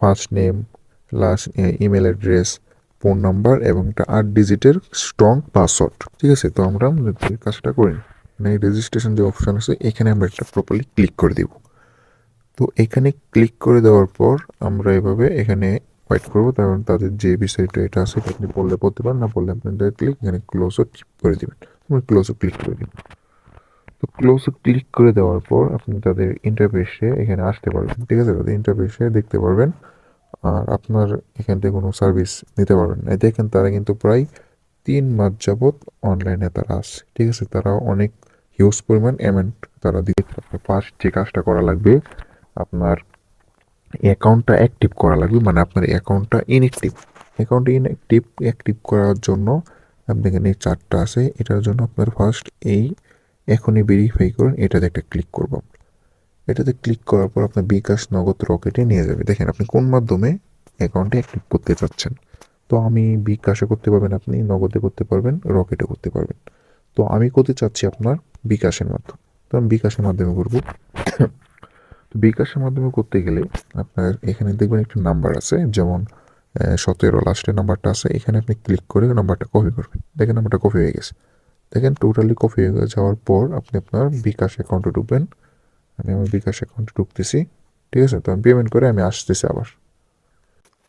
First name, last email address, phone number এবং একটা 8 ডিজিটের স্ট্রং পাসওয়ার্ড। ঠিক আছে, তো আমরা এই কাজটা করি। মানে রেজিস্ট্রেশন যে অপশন আছে এখানে আমরা একটা প্রপারলি ক্লিক করে দিব। তো এখানে ক্লিক করে দেওয়ার পর আমরা এভাবে এখানে ওয়েট করবো, কারণ তাদের যে বিষয়টা এটা আছে এটা আপনি বললে বলতে পারেন, না বললে আপনি ডাইরেক্টলি এখানে ক্লোজও করে দিবেন। আমরা ক্লোজও ক্লিক করে দিব। তো ক্লোজে ক্লিক করে দেওয়ার পর আপনি তাদের ইন্টারফেসে এখানে আসতে পারবেন। ঠিক আছে, তাদের ইন্টারফেসে দেখতে পারবেন আর আপনার এখান থেকে কোনো সার্ভিস নিতে পারবেন না। দেখেন তারা কিন্তু প্রায় 3 মাস যাবৎ অনলাইনে তারা আছে। ঠিক আছে, তারা অনেক হিউজ পরিমাণ অ্যামাউন্ট তারা দিতে পারবে। ফার্স্ট যে কাজটা করা লাগবে, আপনার অ্যাকাউন্টটা অ্যাক্টিভ করা লাগবে, মানে আপনার অ্যাকাউন্টটা ইনঅ্যাক্টিভ। অ্যাকাউন্ট অ্যাক্টিভ করার জন্য আপনি এখানে 4টা আছে, এটার জন্য আপনার ফার্স্ট এই এখনই ভেরিফাই করুন এটাতে একটা ক্লিক করব। এটাতে ক্লিক করার পর আপনার বিকাশ, নগদ, রকেটে নিয়ে যাবে। দেখেন আপনি কোন মাধ্যমে অ্যাকাউন্টে অ্যাক্টিভ করতে চাচ্ছেন। তো আমি বিকাশে করতে পারবেন, আপনি নগদে করতে পারবেন, রকেটে করতে পারবেন। তো আমি করতে চাচ্ছি আপনার বিকাশের মাধ্যমে, তো আমি বিকাশের মাধ্যমে করব। তো বিকাশের মাধ্যমে করতে গেলে আপনার এখানে দেখবেন একটা নাম্বার আছে, যেমন 17 লাস্টের নাম্বারটা আছে, এখানে আপনি ক্লিক করে নাম্বারটা কপি করবেন। দেখেন নাম্বারটা কপি হয়ে গেছে। দেখেন টোটালি কপি হয়ে যাওয়ার পর আপনি আপনার বিকাশ অ্যাকাউন্টে ঢুকবেন। আমি আমার বিকাশ অ্যাকাউন্টে ঢুকতেছি। ঠিক আছে, তো আমি পেমেন্ট করে আমি আসতেছি আবার।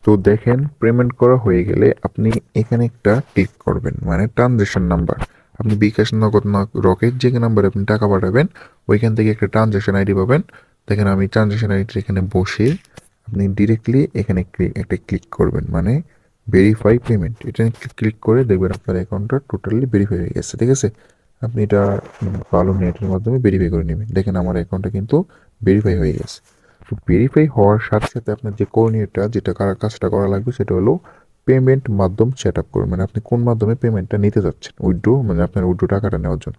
তো দেখেন পেমেন্ট করা হয়ে গেলে আপনি এখানে একটা ক্লিক করবেন, মানে ট্রানজ্যাকশন নাম্বার। আপনি বিকাশ, নগদ, রকেট যে নাম্বারে আপনি টাকা পাঠাবেন ওইখান থেকে একটা ট্রানজ্যাকশন আইডি পাবেন। দেখেন আমি ট্রানজ্যাকশন আইডিটা এখানে বসে আপনি ডিরেক্টলি এখানে একটা ক্লিক করবেন, মানে ভেরিফাই পেমেন্ট। এটা ক্লিক করে দেখবেন আপনার অ্যাকাউন্টটা টোটালি ভেরিফাই হয়ে গেছে। ঠিক আছে, আপনি এটা ভালো নেটের মাধ্যমে ভেরিফাই করে নেবেন। দেখেন আমার অ্যাকাউন্টটা কিন্তু ভেরিফাই হয়ে গেছে। তো ভেরিফাই হওয়ার সাথে সাথে আপনার যে করণীয়টা, যেটা কাজটা করা লাগবে সেটা হলো পেমেন্ট মাধ্যম সেট আপ করুন। মানে আপনি কোন মাধ্যমে পেমেন্টটা নিতে যাচ্ছেন, উইথড্র, মানে আপনার উইথড্র টাকাটা নেওয়ার জন্য।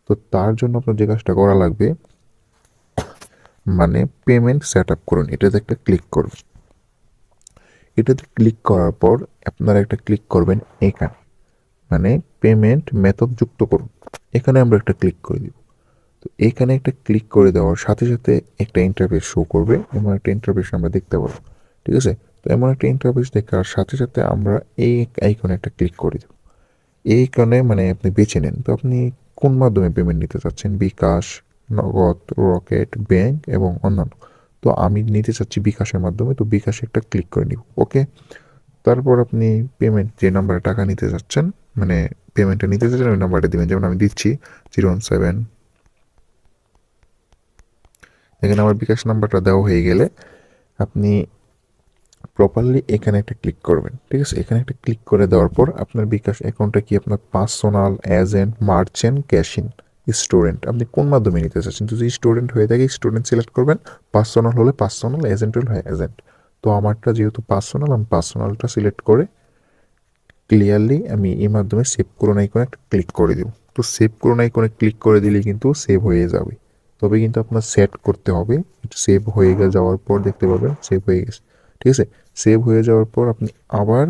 তো তার জন্য আপনার যে কাজটা করা লাগবে, মানে পেমেন্ট সেট আপ করুন, এটাতে একটা ক্লিক করুন। এটাতে ক্লিক করার পর আপনারা একটা ক্লিক করবেন এখানে, মানে পেমেন্ট মেথড যুক্ত করুন। এখানে আমরা একটা ক্লিক করে দিব। তো এখানে একটা ক্লিক করে দেওয়ার সাথে সাথে একটা ইন্টারফেস শো করবে, এমন একটা ইন্টারফেস আমরা দেখতে পাবো। ঠিক আছে, তো এমন একটা ইন্টারফেস দেখার সাথে সাথে আমরা এই আইকনে একটা ক্লিক করে দেব। এই আইকনে মানে আপনি বেছে নেন তো আপনি কোন মাধ্যমে পেমেন্ট নিতে চাচ্ছেন, বিকাশ, নগদ, রকেট, ব্যাংক এবং অন্যান্য। তো আমি নিতে চাচ্ছি বিকাশের মাধ্যমে, তো বিকাশে একটা ক্লিক করে নিব। ওকে, তারপর আপনি পেমেন্ট যে নাম্বারে টাকা নিতে চাচ্ছেন, মানে পেমেন্টটা নিতে চাচ্ছেন ওই নাম্বারটা দিবেন। যেমন আমি দিচ্ছি 017। এখানে আমার বিকাশ নাম্বারটা দেওয়া হয়ে গেলে আপনি প্রপারলি এখানে একটা ক্লিক করবেন। ঠিক আছে, এখানে একটা ক্লিক করে দেওয়ার পর আপনার বিকাশ অ্যাকাউন্টটা কি আপনার personal, agent, merchant, casein, student, আপনি কোন মাধ্যমে নিতে চাচ্ছেন। যদি স্টুডেন্ট হয়ে থাকে স্টুডেন্ট সিলেক্ট করবেন, পার্সোনাল হলে পার্সোনাল, এজেন্ট হলে এজেন্ট। তো আমারটা যেহেতু পার্সোনাল, আমি পার্সোনালটা সিলেক্ট করে ক্লিয়ারলি আমি এই মাধ্যমে সেভ করুন আইকনে একটা ক্লিক করে দেব। তো সেভ করুন আইকনে ক্লিক করে দিলে কিন্তু সেভ হয়ে যাবে। তবে কিন্তু আপনার সেট করতে হবে। সেভ হয়ে যাওয়ার পর দেখতে পাবেন সেভ হয়ে গেছে। ঠিক আছে, সেভ হয়ে যাওয়ার পর আপনি আবার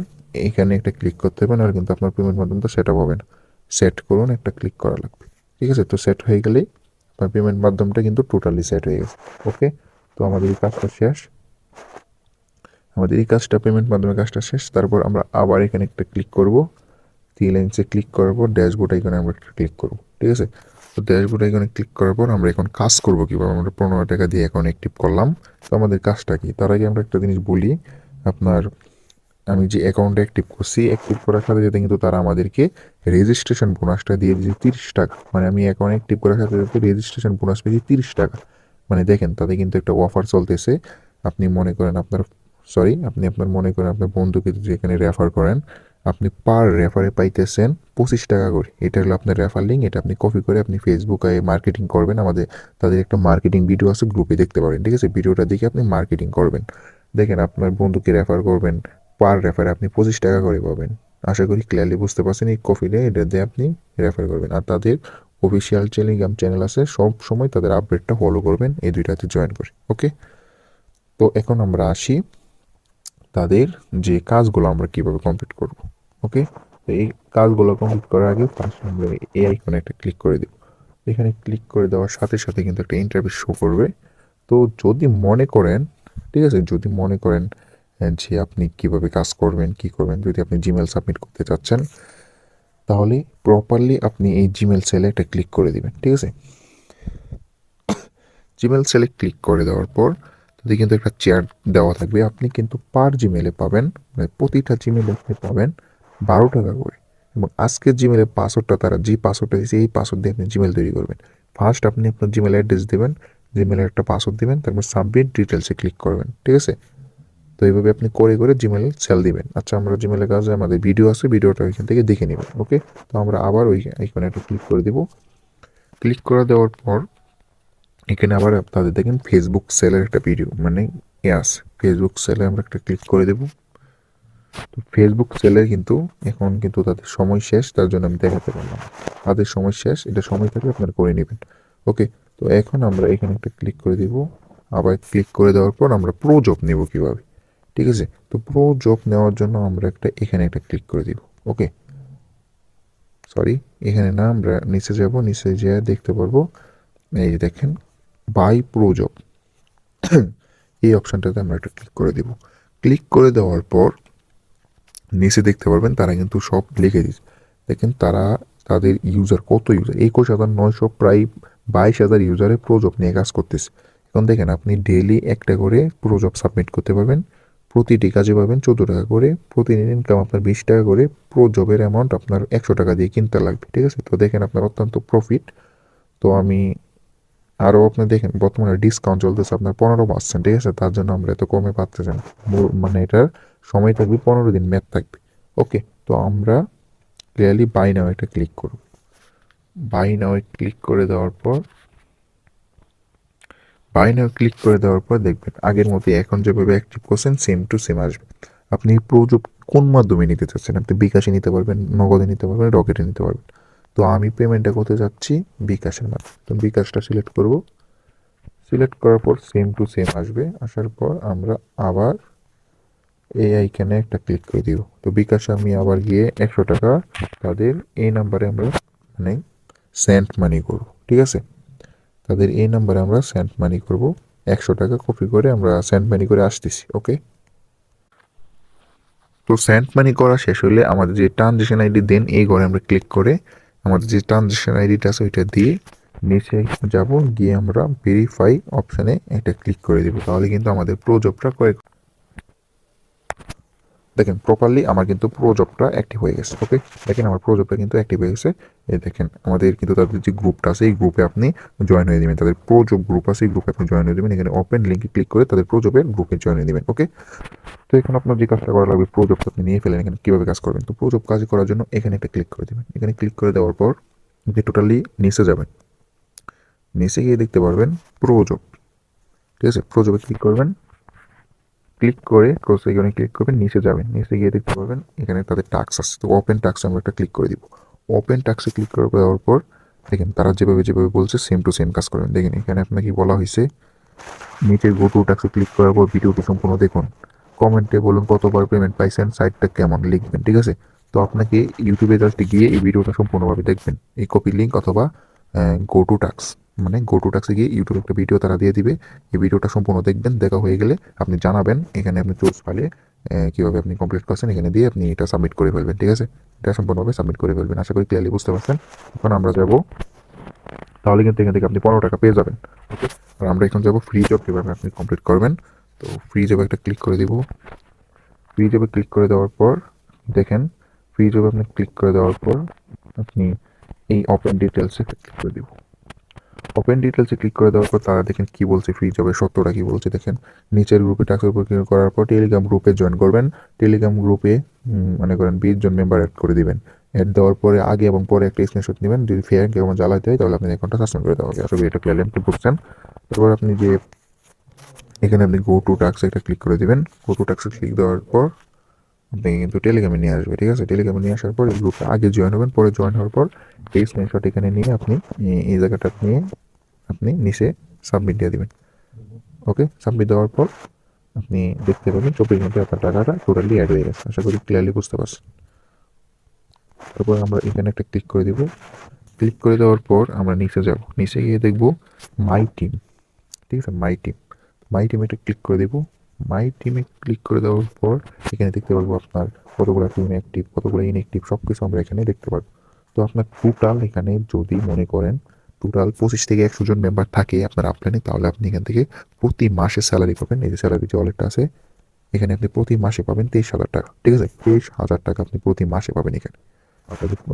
এখানে একটা ক্লিক করতে পারবেন, আর কিন্তু আপনার পেমেন্ট মাধ্যমটা সেট আপ হবে না। সেট করুন একটা ক্লিক করা লাগবে। ঠিক আছে, তো সেট হয়ে গেলেই আপনার পেমেন্ট মাধ্যমটা কিন্তু টোটালি সেট হয়ে গেছে। ওকে, তো আমাদের এই কাজটা শেষ। আমাদের এই কাজটা পেমেন্ট মাধ্যমে কাজটা শেষ। তারপর আমরা আবার এখানে একটা ক্লিক করব। থ্রি লাইনসে ক্লিক করার পর ড্যাশবোর্ড আইকনে আমরা একটা ক্লিক করব। ঠিক আছে, তো ড্যাশবোর্ড আইকনে ক্লিক করার পর আমরা এখন কাজ করব কীভাবে। আমরা 15 টাকা দিয়ে অ্যাকাউন্ট অ্যাক্টিভ করলাম। তো আমাদের কাজটা কি, তার আগে আমরা একটা জিনিস বলি। আপনার আমি যে অ্যাকাউন্ট অ্যাক্টিভ করছি, অ্যাক্টিভ করার সাথে সাথে কিন্তু তারা আমাদেরকে রেজিস্ট্রেশন বোনাসটা দিয়ে দিয়েছে 30 টাকা। মানে আমি অ্যাকাউন্ট অ্যাক্টিভ করার সাথে সাথে রেজিস্ট্রেশন বোনাস পেয়েছি 30 টাকা। মানে দেখেন তাদের কিন্তু একটা অফার চলতেছে। আপনি মনে করেন আপনার আপনি আপনার মনে করেন আপনার বন্ধুকে যদি এখানে রেফার করেন, আপনি পার রেফারে পাইতেছেন 25 টাকা করে। এটা হলো আপনার রেফার লিঙ্ক, এটা আপনি কপি করে আপনি ফেসবুকে মার্কেটিং করবেন। তাদের একটা মার্কেটিং ভিডিও আছে, গ্রুপে দেখতে পারেন। ঠিক আছে, ভিডিওটা দেখে আপনি মার্কেটিং করবেন। দেখেন আপনার বন্ধুকে রেফার করবেন, পার রেফারে আপনি 25 টাকা করে পাবেন। আশা করি ক্লিয়ারলি বুঝতে পারছেন। এই কপিটা এটা দিয়ে আপনি রেফার করবেন। আর তাদের অফিসিয়াল টেলিগ্রাম চ্যানেল আছে, সব সময় তাদের আপডেটটা ফলো করবেন, এই দুইটাতে জয়েন করে। ওকে, তো এখন আমরা আসি তাদের যে কাজগুলো আমরা কিভাবে কমপ্লিট করব। ওকে, তো এই কাজগুলো কমপ্লিট করার আগে ফার্স্ট আমরা এই আইকনে একটা ক্লিক করে দেব। এখানে ক্লিক করে দেওয়ার সাথে সাথে কিন্তু একটা ইন্টারভিউ শো করবে। তো যদি মনে করেন, ঠিক আছে, যদি মনে করেন যে আপনি কিভাবে কাজ করবেন, কি করবেন। যদি আপনি জিমেল সাবমিট করতে চাচ্ছেন তাহলে প্রপারলি আপনি এই জিমেল সেলে একটা ক্লিক করে দিবেন, ঠিক আছে। জিমেল সেলে ক্লিক করে দেওয়ার পর তাতে কিন্তু একটা চেয়ার দেওয়া থাকবে। আপনি কিন্তু পার জিমেলে পাবেন, মানে প্রতিটা জিমেলে আপনি পাবেন 12 টাকা করে। এবং আজকের জিমেলের পাসওয়ার্ডটা তারা যে পাসওয়ার্ডটা দিয়েছে এই পাসওয়ার্ড দিয়ে আপনি জিমেল তৈরি করবেন। ফার্স্ট আপনি আপনার জিমেল অ্যাড্রেস দেবেন, জিমেলের একটা পাসওয়ার্ড দেবেন, তারপর সাবমিট ডিটেলসে ক্লিক করবেন, ঠিক আছে। তো এইভাবে আপনি করে করে জিমেল সেল দিবেন। আচ্ছা, আমরা জিমেলের কাজে আমাদের ভিডিও আছে, ভিডিওটা ওইখান থেকে দেখে নেবেন। ওকে, তো আমরা আবার ওই আইকনে একটা ক্লিক করে দিব। ক্লিক করে দেওয়ার পর এখানে আবার আপনাদের দেখেন ফেসবুক সেলের একটা ভিডিও, মানে ইয়াস ফেসবুক সেলে আমরা একটা ক্লিক করে দেব। তো ফেসবুক সেলের কিন্তু এখন কিন্তু তাদের সময় শেষ, তার জন্য আমি দেখাতে পারলাম। তাদের সময় শেষ, এটা সময় থাকলে আপনারা করে নেবেন। ওকে, তো এখন আমরা এখানে একটা ক্লিক করে দিব। আবার ক্লিক করে দেওয়ার পর আমরা প্রো জব নেব কীভাবে, ঠিক আছে। তো প্রো জব নেওয়ার জন্য আমরা এখানে একটা ক্লিক করে দিব। ওকে, সরি, এখানে না, আমরা নিচে যাব, নিচে যেয়ে দেখতে পারবো এই যে দেখেন বাই প্রো জব, এই অপশানটাতে আমরা একটা ক্লিক করে দিব। ক্লিক করে দেওয়ার পর নিচে দেখতে পারবেন তারা কিন্তু সব লিখে দিচ্ছে। দেখেন তারা তাদের ইউজার, কত ইউজার, 21,900, প্রায় 22,000 ইউজারে প্রোজব নিয়ে কাজ করতেছে। এখন দেখেন আপনি ডেইলি একটা করে প্রোজব সাবমিট করতে পারবেন, প্রতিটি কাজে পাবেন 14 টাকা করে, প্রতিদিন ইনকাম আপনার 20 টাকা করে, প্রোজবের অ্যামাউন্ট আপনার 100 টাকা দিয়ে কিনতে লাগবে, ঠিক আছে। তো দেখেন আপনার অত্যন্ত প্রফিট। তো আমি আরও আপনি দেখেন বর্তমানে ডিসকাউন্ট চলতেছে আপনার 15%, ঠিক আছে। তার জন্য আমরা এত কমে পাচ্ছেন, মানে এটার সময় থাকবে 15 দিন মেয়াদ থাকবে। ওকে, তো আমরা ক্লিয়ারলি বাই নাও একটা ক্লিক করব। বাই নাও ক্লিক করে দেওয়ার পর দেখবেন আগের মতোই এখন যেভাবে অ্যাক্টিভ করছেন সেম টু সেম আসবে। আপনি প্রযুক্ত কোন মাধ্যমে নিতে চাচ্ছেন, আপনি বিকাশে নিতে পারবেন, নগদে নিতে পারবেন, রকেটে নিতে পারবেন। তো আমি পেমেন্টটা করতে যাচ্ছি বিকাশের মাধ্যমে, তো বিকাশটা সিলেক্ট করব। সিলেক্ট করার পর সেম টু সেম আসবে। আসার পর আমরা আবার এই আইকনে একটা ক্লিক করে দিব। তো বিকাশে আমি আবার গিয়ে 100 টাকা তাদের এই নাম্বারে আমরা মানে সেন্ট মানি করব, ঠিক আছে। তাদের এই নাম্বারে আমরা সেন্ট মানি করব, 100 টাকা কপি করে আমরা সেন্ট মানি করে আসতেছি। ওকে, তো সেন্ট মানি করা শেষ হলে আমাদের যে ট্রানজেকশন আইডি দেন এই ঘরে আমরা ক্লিক করে আমাদের যে ট্রানজেকশন আইডিটা আছে ওইটা দিয়ে নিচে যাব, গিয়ে আমরা ভেরিফাই অপশানে এটা ক্লিক করে দিব। তাহলে কিন্তু আমাদের প্রো জবটা কয়েক দেখেন প্রপারলি আমার কিন্তু প্রো জবটা অ্যাক্টিভ হয়ে গেছে। ওকে, দেখেন আমার প্রো জবটা কিন্তু অ্যাক্টিভ হয়ে গেছে। এই দেখেন আমাদের কিন্তু তাদের যে গ্রুপটা আছে এই গ্রুপে আপনি জয়েন হয়ে দেবেন, তাদের প্রো জব গ্রুপ আছে এই গ্রুপে আপনি জয়েন হয়ে দেবেন। এখানে ওপেন লিঙ্কে ক্লিক করে তাদের প্রো জবের গ্রুপে জয়েন হয়ে দেবেন। ওকে, তো এখন আপনার যে কাজটা করা লাগবে, প্রো জবটা আপনি নিয়ে ফেলেন, এখানে কীভাবে কাজ করবেন। তো প্রো জব কাজ করার জন্য এখানে একটা ক্লিক করে দেবেন। এখানে ক্লিক করে দেওয়ার পর আপনি টোটালি নিচে যাবেন, নিচে গিয়ে দেখতে পারবেন প্রো জব, ঠিক আছে। প্রো জবে ক্লিক করবেন, ক্লিক করে ক্রস আইকনে ক্লিক করবেন, নিচে যাবেন, নিচে গিয়ে দেখতে পারবেন এখানে তাদের টাস্ক আছে। তো ওপেন টাস্ক আমরা একটা ক্লিক করে দিব। ওপেন টাস্কে ক্লিক করে দেওয়ার পর দেখেন তারা যেভাবে যেভাবে বলছে সেম টু সেম কাজ করবেন। দেখেন এখানে আপনাকে বলা হয়েছে নিচের গো টু টাস্কে ক্লিক করার পর ভিডিওটি সম্পূর্ণ দেখুন, কমেন্টে বলুন কতবার পেমেন্ট পাইছেন, সাইটটা কেমন লিখবেন, ঠিক আছে। তো আপনাকে ইউটিউবে জাস্ট গিয়ে এই ভিডিওটা সম্পূর্ণভাবে দেখবেন, এই কপি লিঙ্ক অথবা গো টু টাস্ক, মানে গো টু টাস্কে গিয়ে ইউটিউবে একটা ভিডিও তারা দিয়ে দিবে, এই ভিডিওটা সম্পূর্ণ দেখবেন। দেখা হয়ে গেলে আপনি জানাবেন, এখানে আপনি চুজ ফাইলে কীভাবে আপনি কমপ্লিট করছেন এখানে দিয়ে আপনি এটা সাবমিট করে ফেলবেন, ঠিক আছে। এটা সম্পূর্ণভাবে সাবমিট করে ফেলবেন, আশা করি ক্লিয়ারলি বুঝতে পারছেন। এখন আমরা যাব, তাহলে কিন্তু এখান থেকে আপনি 15 টাকা পেয়ে যাবেন। ওকে, আর আমরা এখন যাবো ফ্রি জব কীভাবে আপনি কমপ্লিট করবেন। তো ফ্রি জবে একটা ক্লিক করে দিব। ফ্রি জবে ক্লিক করে দেওয়ার পর দেখেন ফ্রি জবে আপনি ক্লিক করে দেওয়ার পর আপনি এই ওপেন ডিটেলসে ক্লিক করে দিব। ওপেন ডিটেলসে ক্লিক করে দেওয়ার পর তারা দেখেন কি বলছে, ফ্রি জবের সত্যটা কি বলছে দেখেন। নিচের গ্রুপে টাস্কের উপর ক্লিক করার পর টেলিগ্রাম গ্রুপে জয়েন করবেন। টেলিগ্রাম গ্রুপে মনে করেন 20 জন মেম্বার অ্যাড করে দিবেন। অ্যাড দেওয়ার পরে আগে এবং পরে একটা স্ক্রিনশট নেবেন, যদি ফেয়ার কেমন জ্বালাতে হয় তাহলে আপনি অ্যাকাউন্টটা সাসপেন্ড করে দেওয়া হবে। আসলে এটা ক্লিয়ারলি আপনি বুঝছেন। তারপর আপনি যে এখানে আপনি গো টু টাস্ক একটা ক্লিক করে দিবেন। গো টু টাস্কে ক্লিক দেওয়ার পর আপনি কিন্তু টেলিগ্রামে নিয়ে আসবে, ঠিক আছে। টেলিগ্রামে নিয়ে আসার পর এই গ্রুপে আগে জয়েন হবেন, পরে জয়েন হওয়ার পর এই স্ক্রিনশট এখানে নিয়ে আপনি এই জায়গাটা নিয়ে আপনি নিচে সাবমিট দিয়ে দেবেন। ওকে, সাবমিট দেওয়ার পর আপনি দেখতে পাবেন 24 ঘন্টায় আপনার টাকাটা টোটালি অ্যাড হয়ে গেছে। আশা করি ক্লিয়ারলি বুঝতে পারছেন। তারপর আমরা এখানে একটা ক্লিক করে দিব। ক্লিক করে দেওয়ার পর আমরা নিচে যাব, নিচে গিয়ে দেখব মাই টিম, ঠিক আছে। মাই টিম, মাই টিম এটা ক্লিক করে দেব। মাই টিমে ক্লিক করে দেওয়ার পর এখানে দেখতে পারবো আপনার কতগুলো টিম অ্যাক্টিভ, কতগুলো ইনঅ্যাক্টিভ, সব কিছু আমরা এখানে দেখতে পারবো। তো আপনার টোটাল এখানে যদি মনে করেন টোটাল 25 থেকে 100 জন মেম্বার থাকে আপনার আপলাইনে, তাহলে আপনি এখান থেকে প্রতি মাসে স্যালারি পাবেন। এই যে স্যালারি যে ওয়ালেটটা আছে, এখানে আপনি প্রতি মাসে পাবেন 23,000 টাকা। ঠিক আছে, 23,000 টাকা আপনি প্রতি মাসে পাবেন এখানে।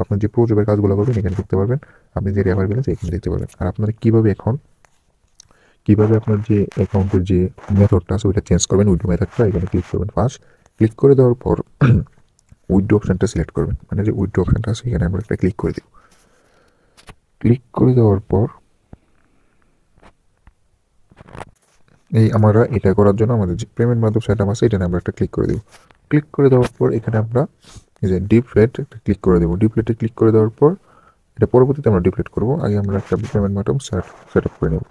আপনার যে প্রজবের কাজগুলো করবেন এখানে দেখতে পারবেন, আপনি যে রেফার ব্যালেন্স এখানে দেখতে পারবেন। আর আপনারা কিভাবে আপনার যে অ্যাকাউন্টের যে মেথডটা আছে ওইটা চেঞ্জ করবেন, উইথড্র মেথডটা এখানে ক্লিক করবেন। ফার্স্ট ক্লিক করে দেওয়ার পর উইথড্র অপশানটা সিলেক্ট করবেন, মানে যে উইথড্র অপশানটা আছে এখানে আমরা একটা ক্লিক করে দিব। ক্লিক করে দেওয়ার পর আমরা এটা করার জন্য আমাদের যে পেমেন্ট মাধ্যম সেটআপ আছে এটা আমরা একটা ক্লিক করে দেব। ক্লিক করে দেওয়ার পর এখানে আমরা এই যে ডিপ্লেট ক্লিক করে দেবো। ডিপ্লেটে ক্লিক করে দেওয়ার পর এটা পরবর্তীতে আমরা ডিপ্লেট করবো, আগে আমরা একটা পেমেন্ট মাধ্যম সেট আপ করে নেব।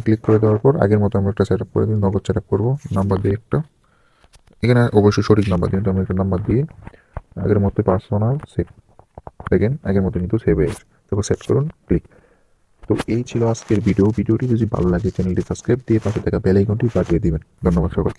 ক্লিক করে দেওয়ার পর আগের মতো আমরা একটা সেট আপ করে দিই, নগদ সেট আপ করবো। নাম্বার দিয়ে একটা, এখানে অবশ্যই সঠিক নাম্বার দিন, তো আমরা একটা নাম্বার দিয়ে আগের মতো পার্সোনাল সেভ, দেখেন আগের মতো কিন্তু সেভ হয়ে গেছে। তারপর সেট করুন, ক্লিক। তো এই ছিল আজকের ভিডিওটি যদি ভালো লাগে চ্যানেলটি সাবস্ক্রাইব দিয়ে পাশে থাকা বেল আইকনটি বাজিয়ে দিবেন। ধন্যবাদ সবাইকে।